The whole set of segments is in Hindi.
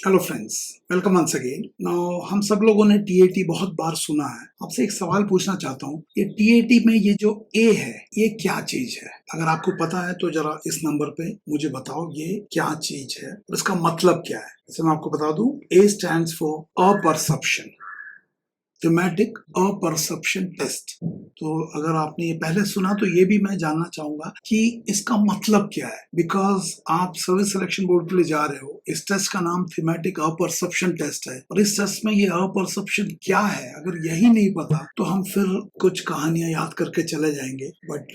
Hello friends, welcome once again. Now हम सब लोगों ने टीएटी बहुत बार सुना है। आपसे एक सवाल पूछना चाहता हूँ, ये टीएटी में ये जो ए है ये क्या चीज है? अगर आपको पता है तो जरा इस नंबर पे मुझे बताओ ये क्या चीज है और इसका मतलब क्या है। जैसे मैं आपको बता दूं, A stands for apperception, thematic apperception test. तो अगर आपने ये पहले सुना तो ये भी मैं जानना चाहूंगा कि इसका मतलब क्या है, बिकॉज आप सर्विस सिलेक्शन बोर्ड के लिए जा रहे हो। इस टेस्ट का नाम थीमेटिक अपरसेप्शन टेस्ट है और इस टेस्ट में ये अपरसेप्शन क्या है अगर यही नहीं पता तो हम फिर कुछ कहानियां याद करके चले जाएंगे, बट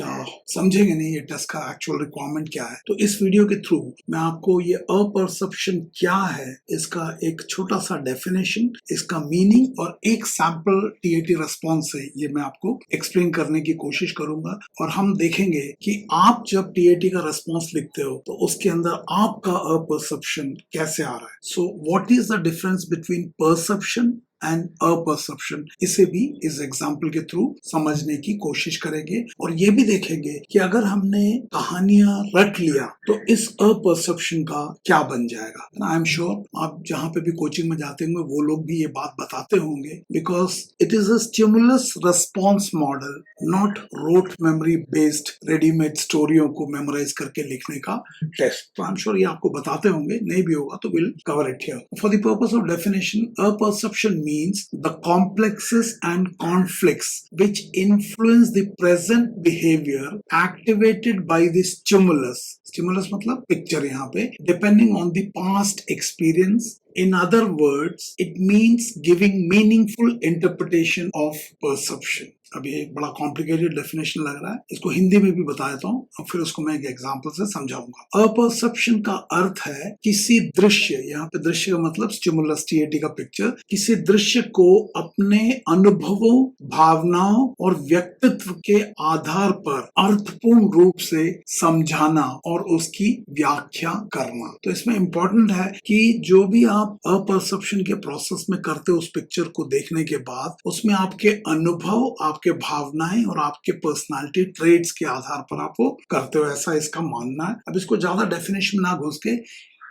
समझेंगे नहीं ये टेस्ट का एक्चुअल रिक्वायरमेंट क्या है। तो इस वीडियो के थ्रू मैं आपको ये अपरसेप्शन क्या है, इसका एक छोटा सा डेफिनेशन, इसका मीनिंग और एक सैंपल टीएटी रिस्पॉन्स है ये मैं आपको एक्सप्लेन करने की कोशिश करूंगा। और हम देखेंगे कि आप जब टीएटी का रिस्पॉन्स लिखते हो तो उसके अंदर आपका अपरसेप्शन कैसे आ रहा है। So what is the difference between perception and apperception, इसे भी इस एग्जाम्पल के थ्रू समझने की कोशिश करेंगे। और ये भी देखेंगे कि अगर हमने कहानियां रट लिया तो इस अपरसेप्शन का क्या बन जाएगा। आई एम श्योर आप जहां पे भी कोचिंग में जाते होंगे वो लोग भी ये बात बताते होंगे, because it is a stimulus response model, not rote memory based readymade स्टोरियों को मेमोराइज करके लिखने का टेस्ट। तो आई एम श्योर ये आपको बताते होंगे, नहीं भी होगा तो will cover it here. For the purpose of definition, apperception means the complexes and conflicts which influence the present behavior activated by the stimulus. Stimulus मतलब पिक्चर यहाँ पे, depending on the past experience. In other words, it means giving meaningful interpretation of perception. अब ये बड़ा कॉम्प्लिकेटेड डेफिनेशन लग रहा है, इसको हिंदी में भी बता देता हूँ और फिर उसको मैं एक एग्जांपल से समझाऊंगा। अपरसेप्शन का अर्थ है किसी दृश्य, यहाँ पे दृश्य का मतलब स्टिमुलस टीएटी का पिक्चर, किसी दृश्य को अपने अनुभवों, भावनाओं और व्यक्तित्व के आधार पर अर्थपूर्ण रूप से समझाना और उसकी व्याख्या करना। तो इसमें इंपॉर्टेंट है कि जो भी आप अपरसेप्शन के प्रोसेस में करते हो उस पिक्चर को देखने के बाद उसमें आपके अनुभव, आपके भावनाएं और आपके पर्सनालिटी ट्रेड्स के आधार पर आप वो करते हो, ऐसा इसका मानना है। अब इसको ज्यादा डेफिनेशन में ना घुस के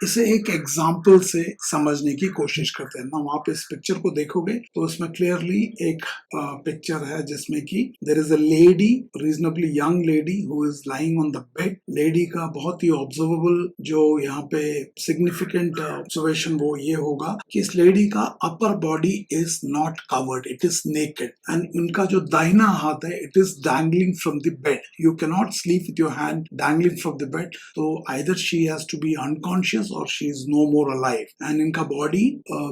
इसे एक एग्जाम्पल से समझने की कोशिश करते हैं ना। आप इस पिक्चर को देखोगे तो इसमें क्लियरली एक पिक्चर है जिसमें कि there is a lady, reasonably young lady who is lying on the bed. Lady का बहुत ही ऑब्जर्वेबल जो यहाँ पे सिग्निफिकेंट ऑब्जर्वेशन वो ये होगा कि इस लेडी का upper body is not covered, it is naked, and उनका जो दाहिना हाथ है it is dangling from the bed. You can not sleep with your hand dangling from the bed, तो either she has to be unconscious or she is no more alive, and in her body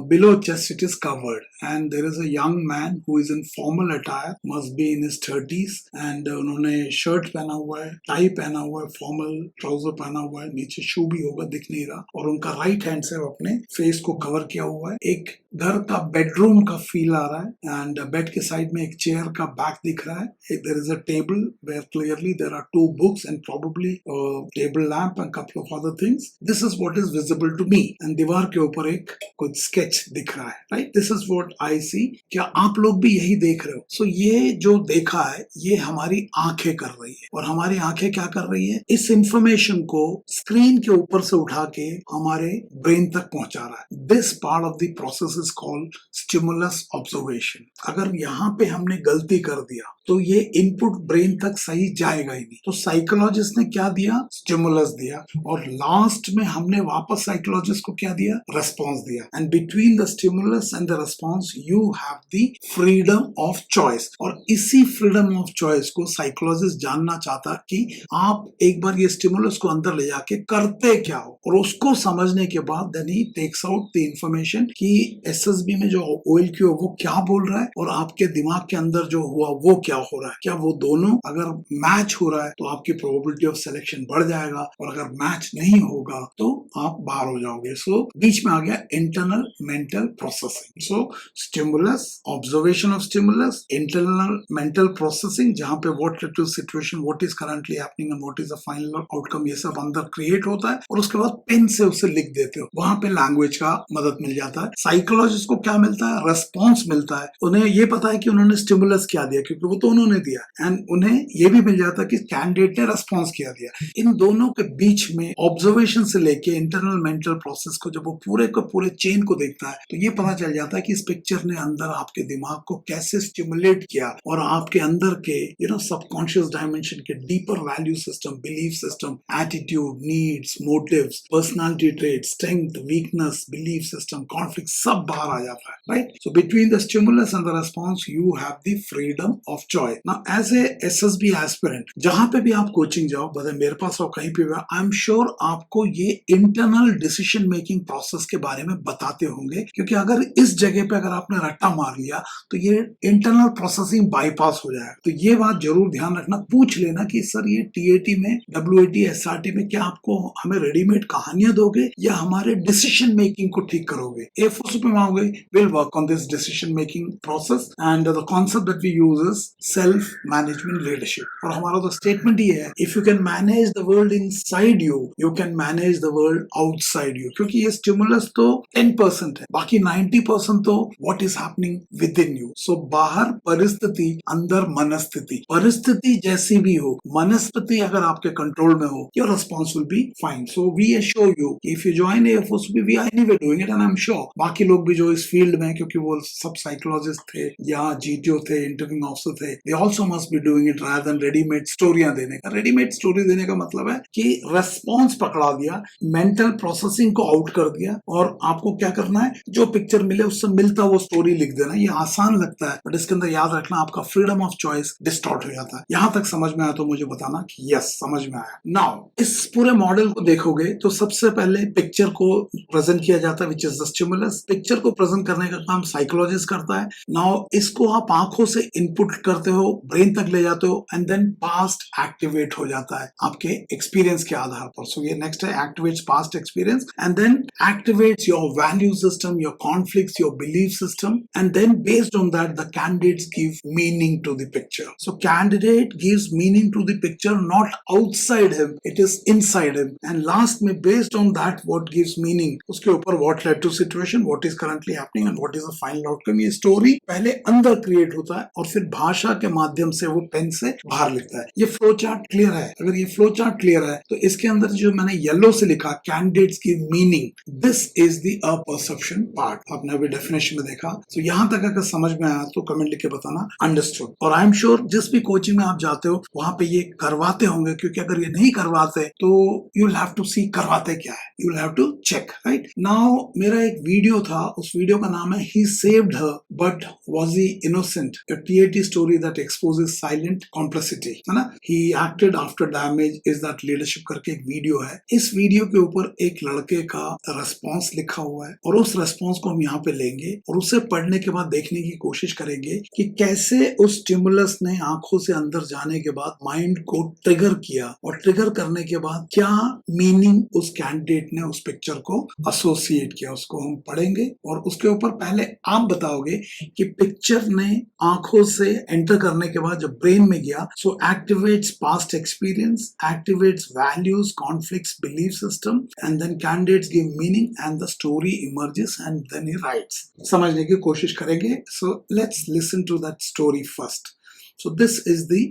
below chest it is covered, and there is a young man who is in formal attire, must be in his 30s, and उन्होंने शर्ट पहना हुआ है, टाई पहना हुआ है, फॉर्मल ट्राउजर पहना हुआ है, नीचे शू भी होगा दिख नहीं रहा, और उनका राइट हैंड से अपने फेस को कवर किया हुआ है। एक घर का बेडरूम का फील आ रहा है, एंड बेड के साइड में एक चेयर का बैक दिख रहा है। There is a table where clearly there are 2 books and probably a table lamp and couple of other things. This is what is visible to me, and दीवार के ऊपर एक कुछ स्केच दिख रहा है, right? This is what I see. क्या आप लोग भी यही देख रहे हो? सो ये जो देखा है ये हमारी आंखें कर रही है, और हमारी आंखें क्या कर रही है? इस इंफॉर्मेशन को स्क्रीन के ऊपर से उठा के हमारे ब्रेन तक पहुंचा रहा है। This part of the process is called stimulus observation. अगर यहाँ पे हमने गलती कर दिया तो ये इनपुट ब्रेन तक सही जाएगा ही नहीं। तो साइकोलॉजिस्ट ने क्या दिया? स्टिमुलस दिया, और लास्ट में हमने वापस साइकोलॉजिस्ट को क्या दिया? रेस्पॉन्स दिया। And between the stimulus and the response you have the freedom of choice, और इसी फ्रीडम ऑफ चॉइस को साइकोलॉजिस्ट जानना चाहता कि आप एक बार ये स्टिमुलस को अंदर ले जाके करते क्या हो, और उसको समझने के बाद देन ही टेक्स आउट द इंफॉर्मेशन कि एसएसबी में जो OLQ वो क्या बोल रहा है और आपके दिमाग के अंदर जो हुआ वो क्या हो रहा है। क्या वो दोनों अगर मैच हो रहा है तो आपकी प्रोबेबिलिटी ऑफ सिलेक्शन बढ़ जाएगा, और अगर मैच नहीं होगा तो आप बाहर हो जाओगे। सो बीच में आ गया internal mental processing. So stimulus, observation of stimulus, internal mental processing, जहां पे what led to situation, what is currently happening and what is the final outcome, ये सब अंदर क्रिएट होता है, और उसके बाद पेन से उसे लिख देते हो। वहां पे लैंग्वेज का मदद मिल जाता है। साइकोलॉजिस्ट को क्या मिलता है? रेस्पॉन्स मिलता है। उन्हें ये पता है कि उन्होंने स्टिमुलस क्या दिया, क्योंकि वो तो उन्होंने दिया, एंड उन्हें ये भी मिल जाता है कि कैंडिडेट ने रेस्पॉन्स क्या दिया। इन दोनों के बीच में ऑब्जर्वेशन से लेके इंटरनल मेंटल प्रोसेस को जब वो पूरे को पूरे चेन को देखता है तो ये पता चल जाता है कि इस पिक्चर ने अंदर आपके दिमाग को कैसे स्टिमुलेट किया और आपके अंदर के सबकॉन्शियस डायमेंशन के deeper value system, belief system, attitude, needs, motives, personality trait, strength, weakness, belief system, conflict सब बाहर आ जाता है, right? So between the stimulus and the response you have the freedom of choice. Now as a SSB aspirant, जहां पे भी आप कोचिंग जाओ, बता मेरे पास और कहीं पे भी, आई एम श्योर आपको ये इंटरनल डिसीजन मेकिंग प्रोसेस के बारे में बताते होंगे, क्योंकि अगर इस जगह पे अगर आपने रट्टा मार लिया तो ये इंटरनल प्रोसेसिंग बाईपास हो जाएगा। तो ये बात जरूर ध्यान रखना, पूछ लेना कि सर ये टीएटी में, डब्ल्यूएटी, एसआरटी में क्या आपको हमें रेडीमेड कहानियां दोगे या हमारे डिसीजन मेकिंग को ठीक करोगे? एफओसी पे मांगोगे, will work on this decision making process and the concept that we use is self management leadership. और हमारा तो स्टेटमेंट ही है, if you can manage the world inside you, you can manage the world outside you. क्योंकि ये स्टिमुलस तो 10% है, बाकी 90% तो what is happening within you. So बाहर परिस्थिति, अंदर मनस्थिति। परिस्थिति जैसी भी हो, मनस्थिति अगर आपके कंट्रोल में हो, your response will be fine. So we assure you if you join AFOCP, we are anyway doing it and I am sure बाकी लोग भी जो इस फील्ड में, क्योंकि वो सब साइकोलॉजिस्ट थे या जीटीओ थे, इंटरव्यूइंग ऑफिसर थे, they also must be doing it rather than readymade स्टोरियां देने का। रेडीमेड स्टोरी देने का मतलब है कि रेस्पॉन्स पकड़ा दिया, मेंटल प्रोसेसिंग को आउट कर दिया और आपको क्या करना है, जो पिक्चर मिले उससे मिलता वो स्टोरी लिख देना। ये आसान लगता है बट इसके अंदर याद रखना आपका फ्रीडम ऑफ चॉइस डिस्टॉर्ट हो जाता है। यहां तक समझ में आया तो मुझे बताना कि यस समझ में आया। नाउ इस पूरे मॉडल को देखोगे तो सबसे पहले पिक्चर को प्रेजेंट किया जाता है, which is the stimulus. Picture को प्रेजेंट करने का काम साइकोलॉजिस्ट करता है। नाउ इसको आप आंखों से इनपुट करते हो, ब्रेन तक ले जाते हो एंड देन पास्ट एक्टिवेट हो जाता है आपके एक्सपीरियंस के आधार पर। सो ये नेक्स्ट है, activates past experience and then activates your value system, your conflicts, your belief system and then based on that the candidates give meaning to the picture. So candidate gives meaning to the picture, not outside him, it is inside him. And last में based on that what gives meaning, उसके ऊपर what led to situation, what is currently happening and what is the final outcome. ये स्टोरी पहले अंदर क्रिएट होता है और फिर भाषा के माध्यम से वो पेन से बाहर लिखता है। ये फ्लो चार्ट क्लियर है? अगर ये फ्लो चार्ट क्लियर है तो इसके अंदर जो मैंने येलो से लिखा, candidates give meaning, this is the perception part. आपने अभी डेफिनेशन में देखा। तो यहां तक अगर समझ में आया तो कमेंट लिख के बताना अंडरस्टूड। और आई एम श्योर जिस भी कोचिंग में आप जाते हो वहां पे ये करवाते होंगे, क्योंकि अगर ये नहीं करवाते तो you will have to see करवाते क्या है, you will have to check, right? Now मेरा एक वीडियो था, उस वीडियो का नाम है he saved her but was he innocent, a TAT story that exposes silent complicity, है ना? He acted after damage is that leadership करके एक वीडियो है। इस वीडियो के ऊपर एक लड़के का रेस्पॉन्स लिखा हुआ है और उस रेस्पॉन्स को हम यहाँ पे लेंगे और उसे पढ़ने के बाद देखने की कोशिश करेंगे कि कैसे उस स्टिमुलस ने आंखों से अंदर जाने के बाद माइंड को ट्रिगर किया और ट्रिगर करने के बाद क्या मीनिंग उस कैंडिडेट ने उस पिक्चर को एसोसिएट किया। उसको हम पढ़ेंगे और उसके ऊपर पहले आप बताओगे कि पिक्चर ने आंखों से एंटर करने के बाद जब ब्रेन में गया, so activates past experience, activates values, conflicts, belief system and then candidates give meaning and the story emerges and then he writes. समझने की कोशिश करेंगे। So let's listen to that story first. So this is the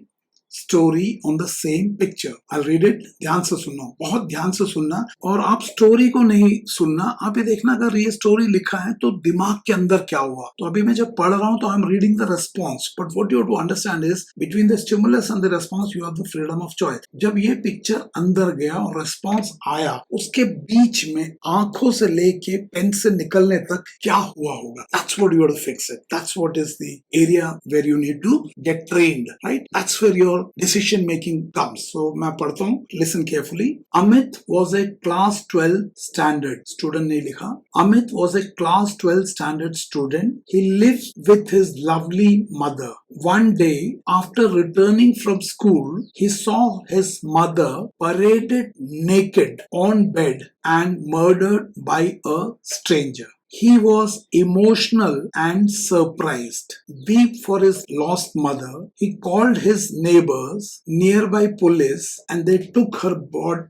story on the same picture. I read it, ध्यान से सुनना, बहुत ध्यान से सुनना। और आप स्टोरी को नहीं सुनना, आप ये देखना अगर ये स्टोरी लिखा है तो दिमाग के अंदर क्या हुआ। तो अभी मैं जब पढ़ रहा हूं तो I am reading the response, but what you have to understand is between the stimulus and the response you have the freedom of choice. जब ये पिक्चर अंदर गया और रेस्पॉन्स आया, उसके बीच में आंखों से लेके पेन से निकलने तक क्या हुआ होगा, that's what you have to fix it. That's what is the area where you need to get trained, right? That's where your decision making comes. So मैं पढ़ता हूँ, listen carefully. Amit was a class 12 standard student ने लिखा। Amit was a class 12 standard student. He lives with his lovely mother. One day, after returning from school, he saw his mother paraded naked on bed and murdered by a stranger. He was emotional and surprised. Weep for his lost mother. He called his neighbors, nearby police, and they took her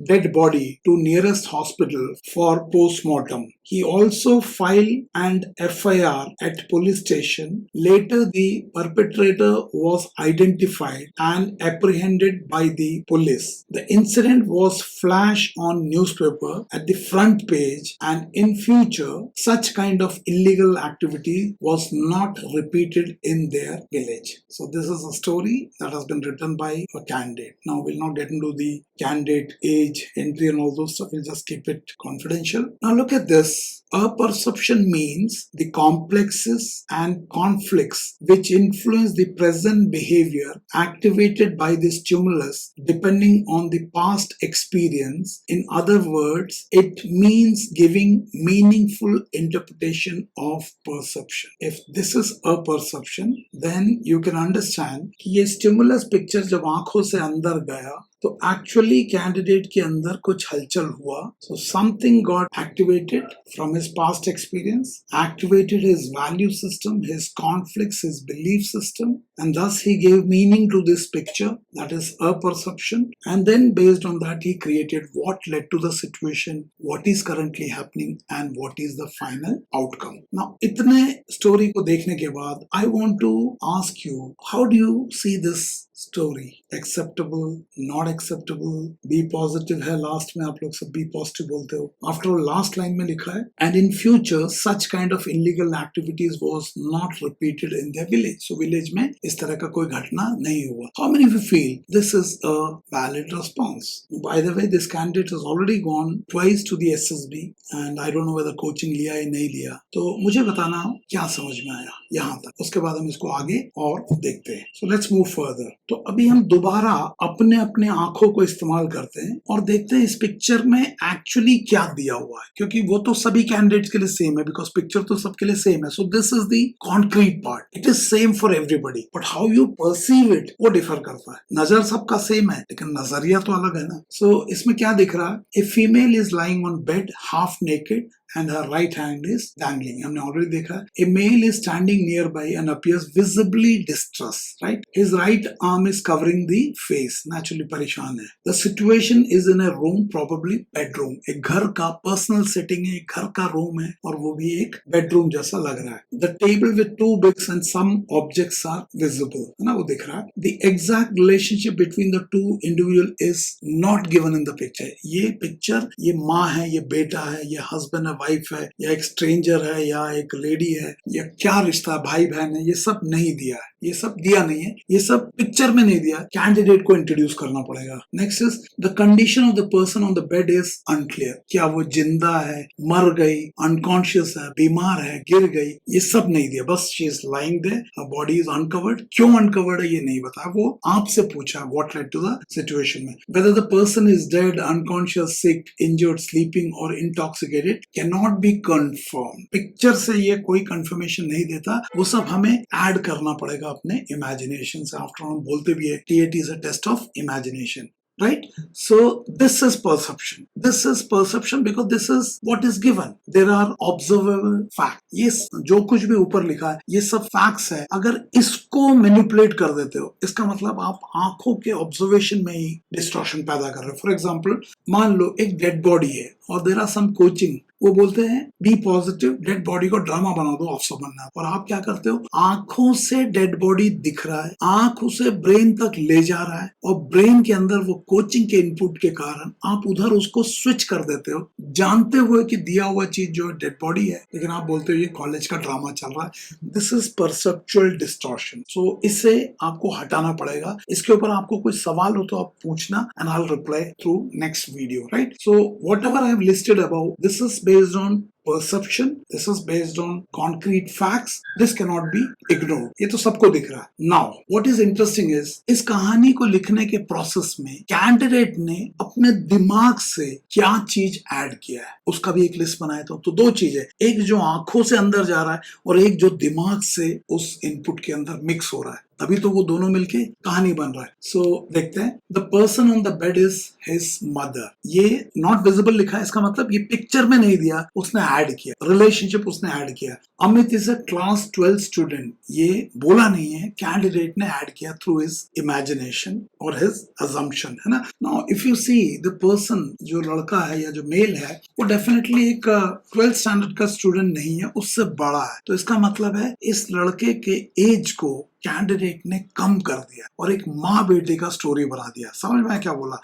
dead body to nearest hospital for post-mortem. He also filed an FIR at police station. Later, the perpetrator was identified and apprehended by the police. The incident was flashed on newspaper at the front page, and in future, such kind of illegal activity was not repeated in their village. So this is a story that has been written by a candidate. Now we'll not get into the candidate age, entry and all those stuff. We'll just keep it confidential. Now look at this. Apperception means the complexes and conflicts which influence the present behavior activated by the stimulus depending on the past experience. In other words, it means giving meaningful interpretation of perception. If this is apperception, then you can understand कि ये stimulus picture जब आंखों से अंदर गया तो एक्चुअली कैंडिडेट के अंदर कुछ हलचल हुआ. So something got activated from his past experience, activated his value system, his conflicts, his belief system, and thus he gave meaning to this picture, that is a perception, and then based on that he created what led to the situation, what is currently happening and what is the final outcome. Now itne story ko dekhne ke baad I want to ask you, how do you see this story? Acceptable, not acceptable, be positive है, लास्ट में आप लोग सब be positive बोलते हो. After all, लास्ट लाइन में लिखा है and in future such kind of illegal activities was not repeated in their village. So village में इस तरह का कोई घटना नहीं हुआ. How many of you feel this is a valid response? By the way, this candidate has already gone twice to the SSB and I don't know whether coaching लिया या नहीं लिया. तो मुझे बताना क्या समझ में आया यहाँ तक. उसके बाद हम इसको आगे और देखते हैं. So let's move further. तो अभी हम दोबारा अपने अपने आंखों को इस्तेमाल करते हैं और देखते हैं इस पिक्चर में एक्चुअली क्या दिया हुआ है, क्योंकि वो तो सभी कैंडिडेट्स के लिए सेम है, बिकॉज पिक्चर तो सबके लिए सेम है. सो this is the concrete part. It is same for everybody, but how you perceive it वो डिफर करता है. नजर सबका सेम है लेकिन नजरिया तो अलग है ना. सो इसमें क्या दिख रहा है? A female is lying on bed half naked and her right hand is dangling. हमने already देखा. A male is standing nearby and appears visibly distressed. Right? His right arm is covering the face. Naturally परेशान है. The situation is in a room, probably bedroom. एक घर का personal setting है, एक घर का room है और वो भी एक bedroom जैसा लग रहा है. The table with two books and some objects are visible. है ना, वो दिख रहा है. The exact relationship between the two individual is not given in the picture. ये picture, ये माँ है, ये बेटा है, ये husband है, वाइफ है, या एक स्ट्रेंजर है, या एक लेडी है, या क्या रिश्ता, भाई बहन है, ये सब नहीं दिया है. ये सब दिया नहीं है, ये सब पिक्चर में नहीं दिया. कैंडिडेट को इंट्रोड्यूस करना पड़ेगा. Next is the condition of the person on the bed is unclear. क्या वो जिंदा है, मर गई, अनकॉन्शियस है, बीमार है, गिर गई, ये सब नहीं दिया. बस she is lying there, her body is uncovered. क्यों अनकवर्ड है ये नहीं बताया. वो आपसे पूछा what led to the situation में. Whether the person is dead, unconscious, sick, injured, sleeping और intoxicated can not be confirm. Picture से ये कोई कंफर्मेशन नहीं देता. वो सब हमें ऐड करना पड़ेगा अपने इमेजिनेशन से. आफ्टर हम बोलते भी है TAT is a test of imagination. Right? So this is perception. This is perception because this is what is given. There are observable facts. ये जो कुछ भी ऊपर लिखा है ये सब facts है. अगर इसको manipulate कर देते हो, इसका मतलब आप आंखों के observation में ही distortion पैदा कर रहे हो. For example, मान लो एक dead body है और there are some coaching, वो बोलते हैं बी पॉजिटिव, डेड बॉडी को ड्रामा बना दो, अफसर बनना है. और आप क्या करते हो? आंखों से डेड बॉडी दिख रहा है, आंख उसे ब्रेन तक ले जा रहा है और ब्रेन के अंदर वो कोचिंग के इनपुट के कारण आप उधर उसको स्विच कर देते हो, जानते हुए कि दिया हुआ चीज जो डेड बॉडी है, लेकिन आप बोलते हो ये कॉलेज का ड्रामा चल रहा है. This is perceptual distortion. So इससे आपको हटाना पड़ेगा. इसके ऊपर आपको कोई सवाल हो तो आप पूछना and I'll reply through next video. Right? So whatever I have listed above, this is based on perception, this is based on concrete facts. This cannot be ignored. ये तो सबको दिख रहा है. Now what is interesting is इस कहानी को लिखने के प्रोसेस में कैंडिडेट ने अपने दिमाग से क्या चीज ऐड किया है उसका भी एक लिस्ट बनाया था. तो दो चीज है, एक जो आंखों से अंदर जा रहा है और एक जो दिमाग से उस इनपुट के अंदर मिक्स हो रहा है, तभी तो वो दोनों मिलके कहानी बन रहा है. सो देखते हैं. The person on the bed is his mother. ये नॉट विजिबल लिखा है, इसका मतलब ये पिक्चर में नहीं दिया, उसने ऐड किया. रिलेशनशिप उसने ऐड किया. Amit is a class 12 student. ये बोला नहीं है, कैंडिडेट ने ऐड किया थ्रू हिज इमेजिनेशन और हिज अजम्पशन, है ना. Now if you see the person, जो लड़का है या जो मेल है, वो डेफिनेटली एक 12th स्टैंडर्ड का स्टूडेंट नहीं है, उससे बड़ा है. तो इसका मतलब है इस लड़के के एज को कैंडिडेट ने कम कर दिया और एक माँ बेटे का स्टोरी बना दिया। समझ में आया क्या बोला?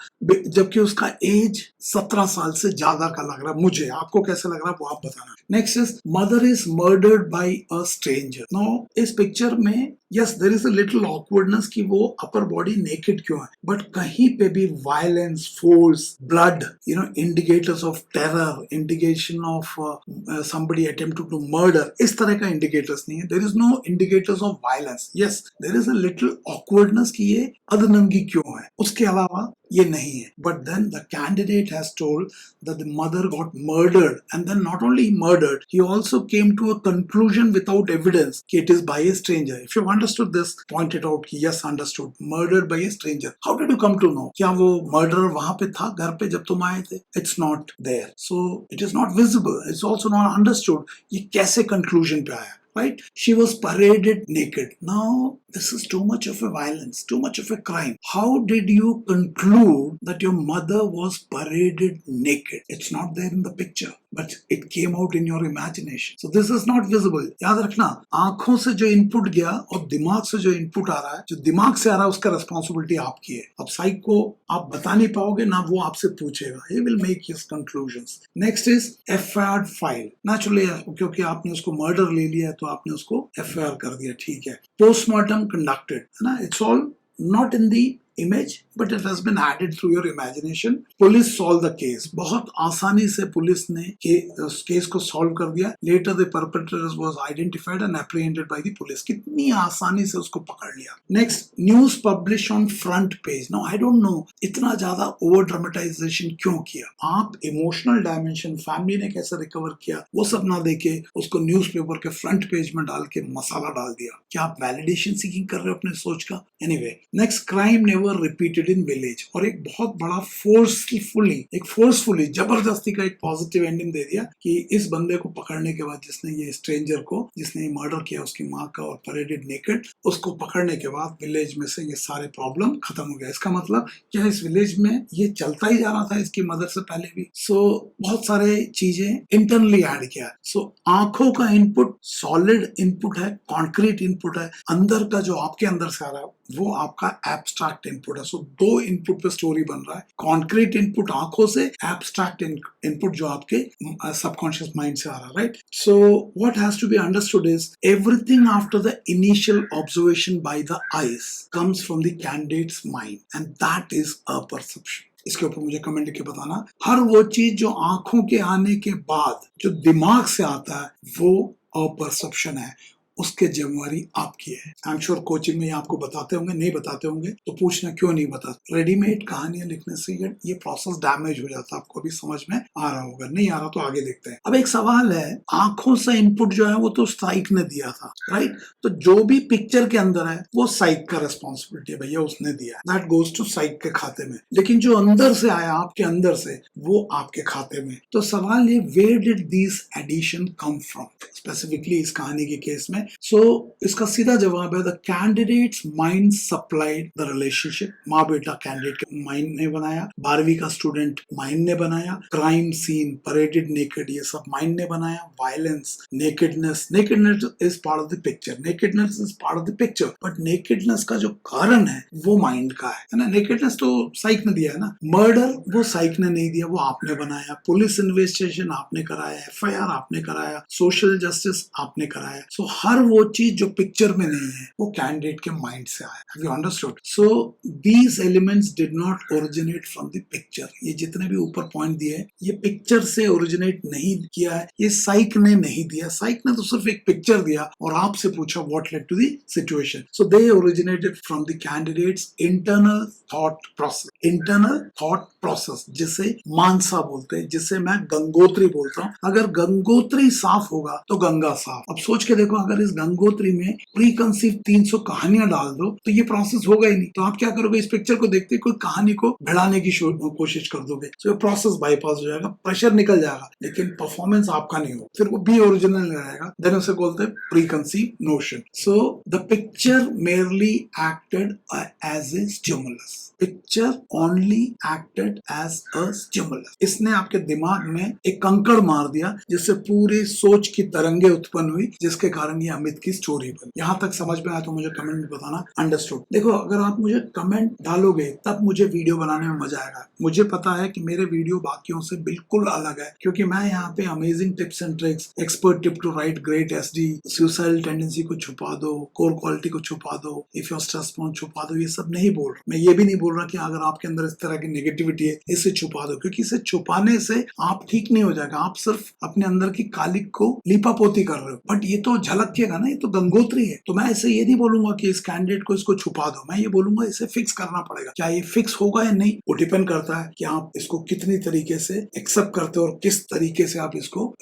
जबकि उसका एज 17 साल से ज्यादा का लग रहा है मुझे, आपको कैसे लग रहा है वो आप बताना। Next is mother is murdered by a stranger. No, इस पिक्चर में yes there is a little awkwardness कि वो अपर बॉडी नेकेड क्यों है, बट कहीं पे भी violence, force, blood, indicators of terror, indication of somebody attempted to murder, इस तरह का इंडिकेटर्स नहीं है। There is no indicators of violence. Yes there is a little awkwardness कि ये अधनंगी क्यों है, उसके अलावा ये नहीं है। But then the candidate has told that the mother got murdered and then not only murdered, he also came to a conclusion without evidence कि it is by a stranger. If you understood this, point it out कि yes understood, murdered by a stranger. How did you come to know? क्या वो मर्डरर वहां पे था घर पे जब तुम आए थे? It's not there, so it is not visible, it's also not understood. ये कैसे कंक्लूजन पे आया? Right? She was paraded naked. Now, this is too much of a violence, too much of a crime. How did you conclude that your mother was paraded naked? It's not there in the picture, but it came out in your imagination. So this is not visible. याद रखना, आंखों से जो इनपुट गया और दिमाग से जो इनपुट आ रहा है, जो दिमाग से आ रहा है उसका रिस्पॉन्सिबिलिटी आपकी है। अब साइक को आप बता नहीं पाओगे ना, वो आपसे पूछेगा। He will make his conclusions. Next is FIR file. Naturally, क्योंकि आपने उसको मर्डर ले लिया है तो आपने उसको FIR कर दिया, ठीक है। पोस्टमार्टम कंडक्टेड, है ना? It's all not in the image, but it has been added through your imagination. Police solve the case. बहुत आसानी से पुलिस ने उस केस को सॉल्व कर दिया। Later the perpetrator was identified and apprehended by the police. कितनी आसानी से उसको पकड़ लिया। Next, news published on front page. Now I don't know इतना ज्यादा ओवर ड्रामेटाइजेशन क्यों किया? आप इमोशनल डायमेंशन, फैमिली ने कैसे रिकवर किया, वो सब ना देके उसको न्यूज़पेपर के फ्रंट पेज में डाल के मसाला डाल दिया। क्या आप वैलिडेशन सीकिंग कर रहे हो अपने सोच का? Anyway, next, crime never repeated in village. और एक बहुत बड़ा फोर्सफुली जबरदस्ती का एक पॉजिटिव एंडिंग दे दिया कि इस बंदे को पकड़ने के बाद, जिसने ये स्ट्रेंजर को, जिसने मर्डर किया उसकी माँ का और परेडेड नेकेड, उसको पकड़ने के बाद विलेज में से ये सारे प्रॉब्लम खत्म हो गया। इसका मतलब क्या इस विलेज में ये चलता ही जा रहा था इसकी मदर से पहले भी? बहुत सारे चीजें इंटरनली ऐड किया। आंखों का इनपुट सॉलिड इनपुट है, कॉन्क्रीट इनपुट है। अंदर का जो आपके अंदर से आ रहा है वो आपका एब्स्ट्रैक्ट इनपुट है। दो इनपुट पे स्टोरी बन रहा है। कॉन्क्रीट इनपुट आंखों से, एब्स्ट्रैक्ट इनपुट जो आपके सबकॉन्शियस माइंड से आ रहा है, right? So what has to be understood is everything after the initial observation by the eyes comes from the candidate's mind and that is a perception. इसके ऊपर मुझे कमेंट लिख के बताना, हर वो चीज जो आंखों के आने के बाद जो दिमाग से आता है वो अपरसेप्शन है, उसके जिम्मेवारी आपकी है। आई एम श्योर कोचिंग में आपको बताते होंगे, नहीं बताते होंगे तो पूछना क्यों नहीं बताते। रेडीमेड कहानियां लिखने से ये प्रोसेस डैमेज हो जाता है। आपको अभी समझ में आ रहा होगा, नहीं आ रहा तो आगे देखते हैं। अब एक सवाल है, आंखों से इनपुट जो है वो तो साइक ने दिया था, राइट? तो जो भी पिक्चर के अंदर है वो साइक का रिस्पॉन्सिबिलिटी है, भैया उसने दिया, दैट गोज टू साइक के खाते में। लेकिन जो अंदर से आया, आपके अंदर से, वो आपके खाते में। तो सवाल ये, where did this addition come from, specifically इस कहानी के केस में? इसका सीधा जवाब है, the candidate's mind supplied the relationship. माँ बेटा कैंडिडेट के माइंड ने बनाया, 12वीं का स्टूडेंट माइंड ने बनाया, क्राइम सीन, परेडेड नेकेड, ये सब माइंड ने बनाया, violence, nakedness is part of the picture, nakedness is part of the picture, but nakedness का जो कारण है वो माइंड का है ना? नेकेडनेस तो साइक ने दिया है ना, मर्डर वो साइक ने नहीं दिया, वो आपने बनाया, पुलिस इन्वेस्टिगेशन आपने कराया, FIR आपने कराया, सोशल जस्टिस आपने कराया। सो हर वो चीज जो पिक्चर में नहीं है वो कैंडिडेट के माइंड से आया। Have you understood? So these elements did not originate from the picture. ये जितने भी ऊपर पॉइंट दिए ये पिक्चर से ओरिजिनेट नहीं किया है, ये साइक ने नहीं दिया। साइक ने तो सिर्फ एक पिक्चर दिया और आपसे पूछा what led to the situation. So they originated from the candidate's internal thought process. Internal thought process जिसे मानसा बोलते हैं, जिसे मैं गंगोत्री बोलता हूँ। अगर गंगोत्री साफ होगा तो गंगा साफ। अब सोच के देखो, अगर इस गंगोत्री में प्री कंसीव 300 कहानियां डाल दो तो ये प्रोसेस होगा ही नहीं। तो आप क्या करोगे, इस पिक्चर को देखते कोई कहानी को भिड़ाने की कोशिश कर दोगे, तो ये प्रोसेस बाईपास हो जाएगा, प्रेशर निकल जाएगा, लेकिन परफॉर्मेंस आपका नहीं होगा, फिर वो बी ओरिजिनल रहेगा। देन उसे बोलते हैं pre conceive notion. So the picture merely acted as a stimulus. Picture only acted as a stimulus. इसने आपके दिमाग में एक कंकड़ मार दिया जिससे पूरी सोच की तरंगे उत्पन्न हुई, जिसके कारण ये अमित की स्टोरी बनी। यहाँ तक समझ में आया तो मुझे कमेंट में बताना। अंडरस्टूड। देखो, अगर आप मुझे कमेंट डालोगे तब मुझे वीडियो बनाने में मजा आएगा। मुझे पता है कि मेरे वीडियो बाकियों से बिल्कुल अलग है, क्योंकि मैं यहाँ पे amazing tips and tricks, expert tip to write great SD, suicidal tendency को छुपा दो, कोर क्वालिटी को छुपा दो, इफ योर स्ट्रेस पॉइंट छुपा दो, ये सब नहीं बोल रहा। मैं ये भी नहीं बोल रहा कि अगर आपके अंदर इस तरह की नेगेटिविटी है इसे छुपा दो, क्योंकि इसे छुपाने से आप ठीक नहीं हो जाएगा। आप सिर्फ अपने अंदर की कालिक को लीपापोती कर रहे हो। बट ये तो झलकेगा ना, ये तो गंगोत्री है। तो मैं ऐसे ये नहीं बोलूंगा कि इस कैंडिडेट को इसको छुपा दो, मैं ये बोलूंगा इसे फिक्स करना पड़ेगा। क्या ये फिक्स होगा या नहीं, वो डिपेंड करता है कि आप इसको कितनी तरीके से एक्सेप्ट करते हो और किस तरीके से आप इसको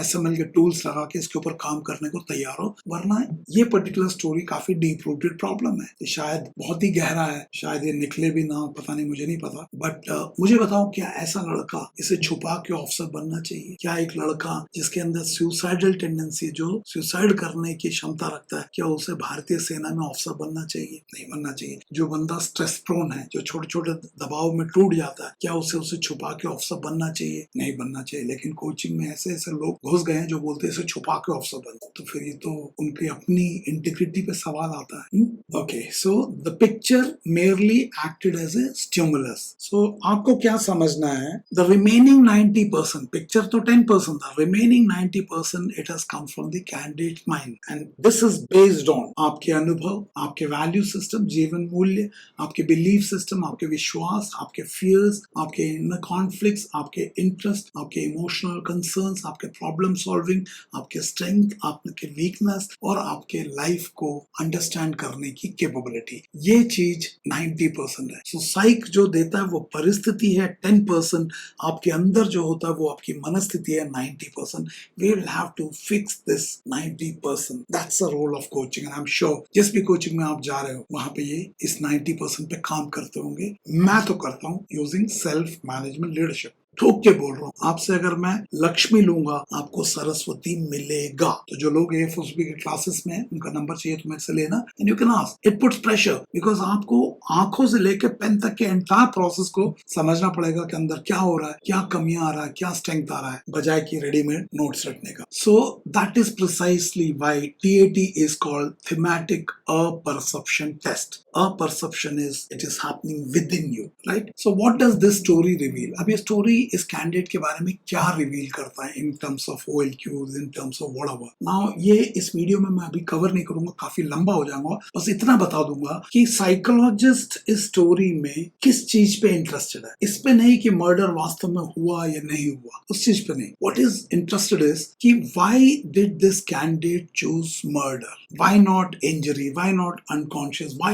SML के टूल्स लगा के इसके ऊपर काम करने को तैयार हो। वरना ये पर्टिकुलर स्टोरी काफी डीप रूटेड प्रॉब्लम है, ये शायद बहुत ही गहरा है, शायद ये निकले भी ना, पता नहीं, मुझे नहीं पता। बट मुझे बताओ, क्या ऐसा लड़का इसे छुपा के ऑफिसर बनना चाहिए? क्या एक लड़का जिसके अंदर सुसाइडल टेंडेंसी, जो सुसाइड करने की क्षमता रखता है, क्या उसे भारतीय सेना में ऑफिसर बनना चाहिए? नहीं बनना चाहिए। जो बंदा स्ट्रेस प्रोन है, जो छोटे छोटे दबाव में टूट जाता है, क्या उसे छुपा के ऑफिसर बनना चाहिए? नहीं बनना चाहिए। लेकिन कोचिंग में ऐसे ऐसे लोग घुस गए हैं जो बोलते हैं इसे छुपा के ऑफिसर बनना, तो फिर ये तो उनकी अपनी इंटीग्रिटी पे सवाल आता है। Okay, so the picture merely acted as a stimulus. So आपको क्या समझना है, द रिमेनिंग 90%, पिक्चर तो 10% था, remaining 90% it has come from the candidate mind, and this is based on आपके अनुभव, आपके वैल्यू सिस्टम, जीवन मूल्य, आपके बिलीफ सिस्टम, आपके विश्वास, आपके फियर्स, आपके इनर कॉन्फ्लिक्ट्स, आपके इंटरेस्ट, आपके इमोशनल कंसर्न्स, आपके प्रॉब्लम सॉल्विंग, आपके स्ट्रेंथ, आपके वीकनेस और आपके लाइफ को अंडरस्टैंड करने की कैपेबिलिटी। ये चीज 90% है। सो साइक जो देता है वो परिस्थिति है 10%, आपके अंदर जो होता है वो आपकी मनस्थिति है 90%। We will have to fix this 90%. That's the role of coaching, and I'm sure जिस भी कोचिंग में आप जा रहे हो वहां पे ये इस 90% पे काम करते होंगे। मैं तो करता हूँ यूजिंग सेल्फ मैनेजमेंट लीडरशिप। ठोक के बोल रहा हूँ आपसे, अगर मैं लक्ष्मी लूंगा आपको सरस्वती मिलेगा। तो जो लोग AFSB के क्लासेस में हैं, उनका नंबर चाहिए तो मेरे से लेना, and you can ask. It puts pressure, because आपको आंखों से लेकर पेन तक के एंटायर प्रोसेस को समझना पड़ेगा कि अंदर क्या हो रहा है, क्या कमियां आ रहा है, क्या स्ट्रेंथ आ रहा है, बजाय कि रेडीमेड नोट्स रखने का। So that is precisely why TAT is called thematic apperception test. A-perception is it is happening within you, right? So what does this story reveal? अब ये story इस कैंडिडेट के बारे में क्या रिवील करता है in terms of OLQs, in terms of whatever. Now ये इस वीडियो में मैं अभी कवर नहीं करूंगा, काफी लंबा हो जाऊंगा। बस इतना बता दूंगा कि साइकोलॉजिस्ट इस स्टोरी में किस चीज पे इंटरेस्टेड है। इस पे नहीं कि मर्डर वास्तव में हुआ या नहीं हुआ, उस चीज पे नहीं। What is interested is कि why did this candidate choose murder? Why not injury? Why not unconscious? Why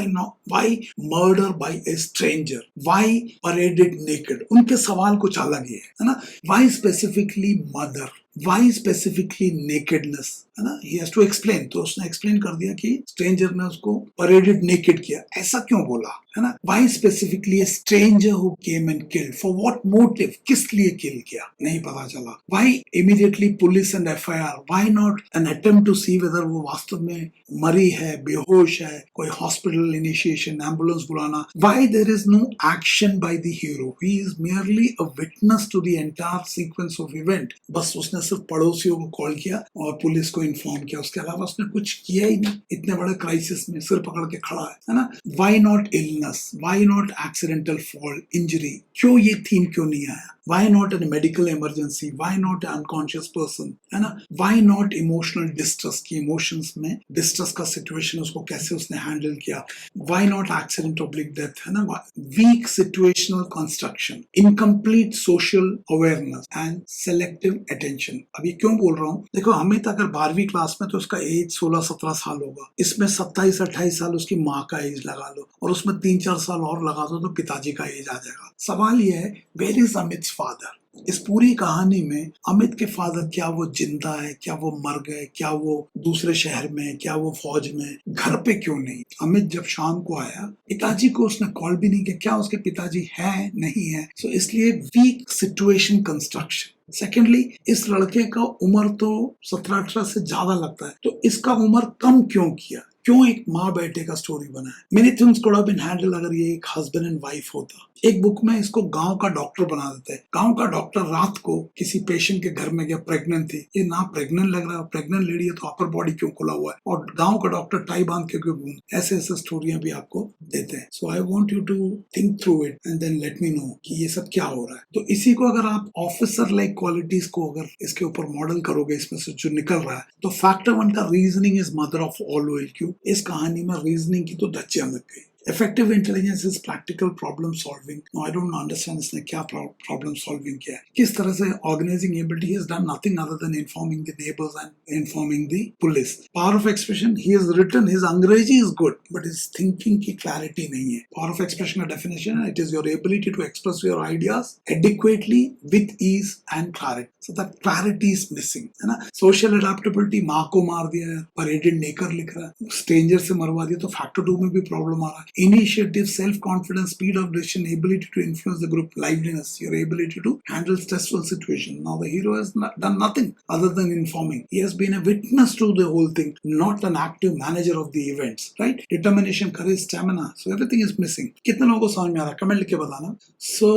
murder by a stranger? Why paraded naked? उनके सवाल कुछ अलग ही है ना? Why specifically mother? Why specifically nakedness? है ना? He has to explain. तो उसने explain कर दिया कि stranger ने उसको paraded naked किया। ऐसा क्यों बोला, है ना? Why specifically a stranger who came and killed? For what motive? किस लिए kill किया? नहीं पता चला। Why immediately police and FIR? Why not an attempt to see whether वो वास्तव में मरी है, बेहोश है, कोई hospital initiation, ambulance बुलाना? Why there is no action by the hero? He is merely a witness to the entire sequence of event. बस उसने सिर्फ पड़ोसियों को कॉल किया और पुलिस को इन्फॉर्म किया, उसके अलावा उसने कुछ किया ही नहीं। इतने बड़े क्राइसिस में सिर पकड़ के खड़ा है ना? Why not illness, why not accidental fall, injury? क्यों ये थीम क्यों नहीं आया? Why not an medical emergency? Why not unconscious person, है ना? वाई नॉट इमोशनल डिस्ट्रेस, की इमोशंस में डिस्ट्रेस का सिचुएशन उसको कैसे उसने हैंडल किया? Why not accident oblique death, है ना? Weak situational construction, incomplete social awareness and selective attention. अब ये क्यों बोल रहा हूँ? देखो, अमित अगर 12वीं क्लास में तो उसका एज 16-17 साल होगा, इसमें 27-28 साल उसकी माँ का एज लगा लो और उसमें 3-4 साल और लगा दो तो पिताजी का एज आ जाएगा। सवाल ये है, वेयर इज अमित्स फादर? इस पूरी कहानी में अमित के फादर, क्या वो जिंदा है, क्या वो मर गए, क्या वो दूसरे शहर में, क्या वो फौज में, घर पे क्यों नहीं? अमित जब शाम को आया, पिताजी को उसने कॉल भी नहीं किया, क्या उसके पिताजी है नहीं है? सो इसलिए वीक सिचुएशन कंस्ट्रक्शन, सेकेंडली, इस लड़के का उम्र तो 17-18 से ज्यादा लगता है, तो इसका उम्र कम क्यों किया? क्यों एक माँ बेटे का स्टोरी बना है? Many things could have been handled अगर ये एक हस्बैंड एंड वाइफ होता। एक बुक में इसको गांव का डॉक्टर बना देते हैं। गांव का डॉक्टर रात को किसी पेशेंट के घर में गया, प्रेग्नेंट थी, ये ना प्रेग्नेंट लग रहा है, प्रेग्नेंट लेडी है तो अपर बॉडी क्यों खुला हुआ है, और गांव का डॉक्टर टाई बांध के क्यों घूम, ऐसे ऐसे स्टोरियां भी आपको देते हैं। So I want you to think through it and then let me know कि ये सब क्या हो रहा है। तो इसी को अगर आप ऑफिसर लाइक क्वालिटीज को अगर इसके ऊपर मॉडल करोगे, इसमें से जो निकल रहा है, तो फैक्टर 1 का reasoning is mother of all OLQ। इस कहानी में रीजनिंग की तो धज्जियां लग गई। Effective intelligence is practical problem solving. No, I don't understand इसने क्या problem solving किया है, किस तरह से organizing ability, he has done nothing other than informing the neighbors and informing the police. Power of expression, he has written, his अंग्रेजी is good, but his thinking की clarity नहीं है। Power of expression का definition है, it is your ability to express your ideas adequately, with ease and clarity. So that clarity is missing, है ना। Social adaptability, माँ को मार दिया है, paraded नेकर लिख रहा है, stranger से मरवा दिया, तो factor 2 में भी problem आ रहा है। Initiative, self-confidence, speed of decision, ability to influence the group, liveliness, your ability to handle stressful situations. Now the hero has done nothing other than informing. He has been a witness to the whole thing, not an active manager of the events, right? Determination, courage, stamina. So everything is missing. कितने लोगों को समझ में आ रहा है? कमेंट लिख के बताना। So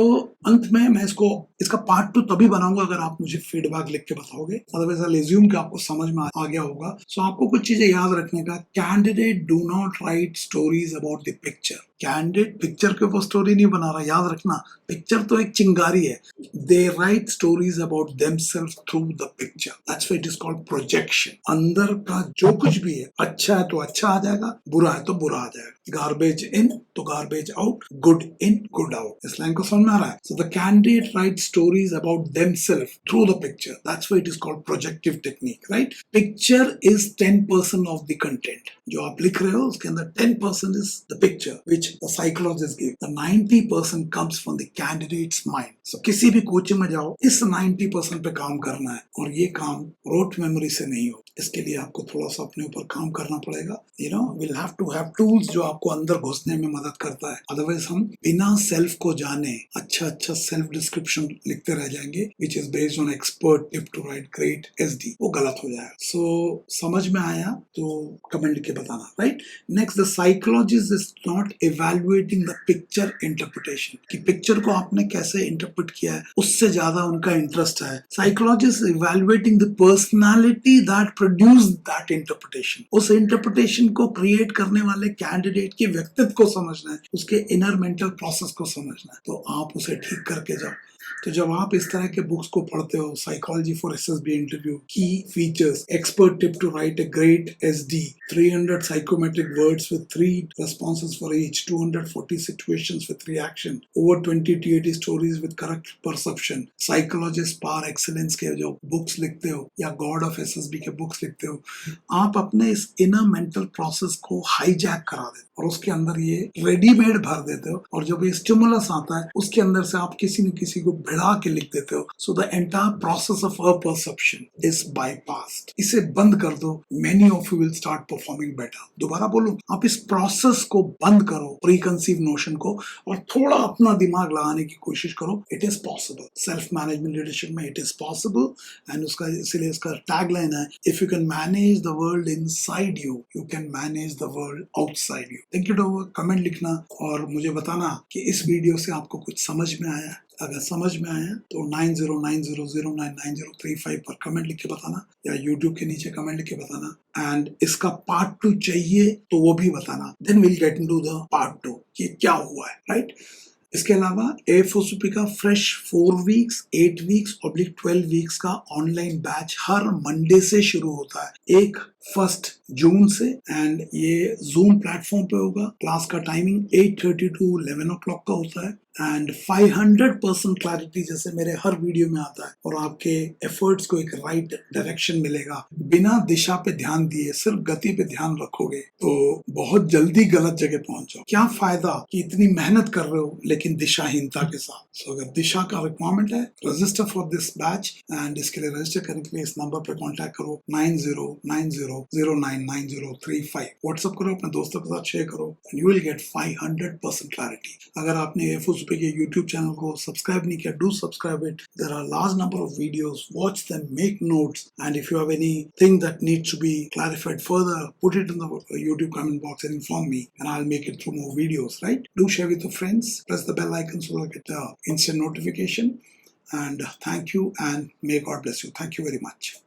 अंत में मैं इसका पार्ट 2 तभी बनाऊंगा अगर आप मुझे फीडबैक लिख के बताओगे। अदरवाइज आई एज्यूम कि आपको समझ में आ गया होगा। सो आपको कुछ चीजें याद रखने का, candidate do not right stories about the picture. Candidate picture के ऊपर स्टोरी नहीं बना रहा, याद रखना। पिक्चर तो एक चिंगारी है। They write stories about themselves through the picture, that's why it is called projection. अंदर का जो कुछ भी है, अच्छा है तो अच्छा आ जाएगा, बुरा है तो बुरा आ जाएगा। गार्बेज इन तो garbage out, good in good out. इस लाइन को समझ में आ रहा है? So the candidate write stories about themselves through the picture, that's why it is called projective technique, right. Picture is 10% of the content. जो आप लिख रहे हो उसके अंदर 10% is the picture which the psychologists give. The 90% comes from the candidate's mind. So किसी भी कोचिंग में जाओ, इस 90% पे काम करना है, और ये काम रोट मेमोरी से नहीं हो। इसके लिए आपको थोड़ा सा अपने ऊपर काम करना पड़ेगा। we'll have to have tools जो आपको अंदर घुसने में मदद करता है। अदरवाइज हम बिना सेल्फ को जाने अच्छा सेल्फ डिस्क्रिप्शन लिखते रह जाएंगे, which is based on expert tip to write great SD, वो गलत हो जाएगा। So समझ में आया तो कमेंट लिख के बताना, right. Next, the psychologist is not evaluating the picture interpretation, कि पिक्चर को आपने कैसे इंटरप्रेट किया है, उससे ज्यादा उनका इंटरेस्ट है। Psychologist evaluating the personality that produced that interpretation, उस इंटरप्रिटेशन को क्रिएट करने वाले कैंडिडेट के व्यक्तित्व को समझना है, उसके इनर मेंटल प्रोसेस को समझना है, तो आप उसे ठीक करके जाओ। तो जब आप इस तरह के बुक्स को पढ़ते हो, psychology for SSB interview, key features, expert tip to write a great SD, 300 psychometric words with 3 responses for each, 240 situations with reaction, over 20 TAT stories with correct perception, psychologist par excellence के जो बुक्स लिखते हो या गॉड ऑफ SSB के बुक्स लिखते हो, आप अपने इस इनर मेंटल प्रोसेस को हाईजैक करा देते और उसके अंदर ये रेडीमेड भर देते हो, और जब ये स्टिमुलस आता है उसके अंदर से आप किसी न किसी को भिड़ा के लिख देते हो। So the entire process of perception is bypassed. इसे बंद कर दो, many of you will start performing better. दोबारा बोलूं, आप इस प्रोसेस को बंद करो, प्री कंसीव नोशन को, और थोड़ा अपना दिमाग लगाने की कोशिश करो। It is possible. Self management leadership में इट इज पॉसिबल, एंड उसका इसलिए इसका टैगलाइन है, if you can manage the world inside you, you can manage the world outside you. Think it over, comment लिखना और मुझे बताना कि इस वीडियो से आपको कुछ समझ में आया। अगर समझ में आया तो 9090099035 पर कमेंट लिख के बताना, या YouTube के नीचे कमेंट लिख के बताना। एंड इसका पार्ट 2 चाहिए तो वो भी बताना। Then will get into the part 2 कि क्या हुआ है, राइट। इसके अलावा AFOSUP का फ्रेश 4 वीक्स, 8 वीक्स और 12 वीक्स का ऑनलाइन बैच हर मंडे से शुरू होता है, 1 जून से, एंड ये जूम प्लेटफॉर्म पे होगा। क्लास का टाइमिंग 8:30 to 11 o'clock का होता है, एंड 500% क्लैरिटी जैसे मेरे हर वीडियो में आता है, और आपके एफर्ट्स को एक राइट डायरेक्शन मिलेगा। बिना दिशा पे ध्यान दिए सिर्फ गति पे ध्यान रखोगे तो बहुत जल्दी गलत जगह पहुंच जाओ। क्या फायदा कि इतनी मेहनत कर रहे हो लेकिन दिशाहीनता के साथ। सो अगर दिशा का रिक्वायरमेंट है, register for this batch, and इसके लिए रजिस्टर करने के लिए इस नंबर पे कांटेक्ट करो, 9090099035। व्हाट्सएप करो, अपने दोस्तों के साथ शेयर करो, and you will get 500% clarity. अगर आपने AFOSUP दोस्तों पे ये YouTube चैनल को सब्सक्राइब नहीं किया, do subscribe it. There are large number of videos. Watch them, make notes, and if you have anything that needs to be clarified further, put it in the YouTube comment box and inform me, and I'll make it through more videos. Right? Do share with your friends. Press the bell icon so you get instant notification. And thank you, and may God bless you. Thank you very much.